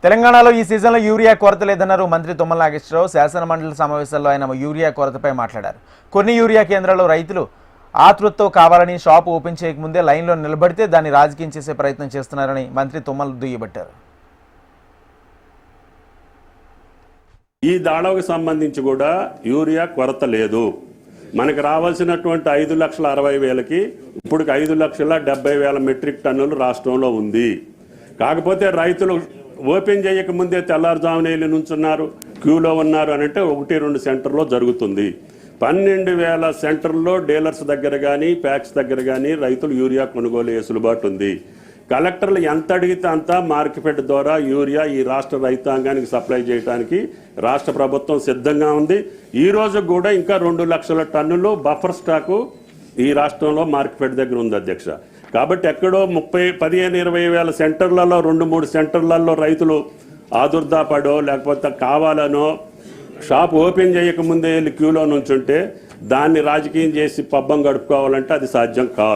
తెలంగాణలో ఈ సీజన్లో యూరియా కొరత లేదన్నారు మంత్రి తుమ్మల నాగేశ్వరరావు. శాసన మండలి సమావేశంలో ఆయన యూరియా కొరతపై మాట్లాడారు. కొన్ని యూరియా కేంద్రాల్లో రైతులు ఆతృతతో కావాలని షాపు ఓపెన్ చేయకముందే లైన్లో నిలబడితే దాన్ని రాజకీయం చేసే ప్రయత్నం చేస్తున్నారని మంత్రి తుమ్మల దుయ్యబట్టారు. ఈ దాళవకు సంబంధించి కూడా యూరియా కొరత లేదు. మనకు రావాల్సినటువంటి 5,60,000కి ఇప్పుడు 5,70,000 మెట్రిక్ టన్నులు రాష్ట్రంలో ఉంది. కాకపోతే రైతులు ఓపెన్ చేయకముందే తెల్లారుజామున వెళ్ళి నుంచున్నారు, క్యూలో ఉన్నారు అని అంటే 1-2 సెంటర్లో జరుగుతుంది. 12,000 సెంటర్లో డీలర్స్ దగ్గర కానీ ప్యాక్స్ దగ్గర కానీ రైతులు యూరియా కొనుగోలు వెసులుబాటు ఉంది. కలెక్టర్లు ఎంత అడిగితే అంత మార్కెట్ ద్వారా యూరియా ఈ రాష్ట్ర రైతాంగానికి సప్లై చేయడానికి రాష్ట్ర ప్రభుత్వం సిద్ధంగా ఉంది. ఈ రోజు కూడా ఇంకా 2 లక్షల టన్నులు బఫర్ స్టాకు ఈ రాష్ట్రంలో మార్కెట్ దగ్గర ఉంది అధ్యక్ష. కాబట్టి ఎక్కడో 15-20 సెంటర్లలో 2-3 సెంటర్లలో రైతులు ఆదుర్దాపడో లేకపోతే కావాలనో షాప్ ఓపెన్ చేయకముందే వెళ్ళి క్యూలో నుంచుంటే దాన్ని రాజకీయం చేసి పబ్బం గడుపుకోవాలంటే అది సాధ్యం కాదు.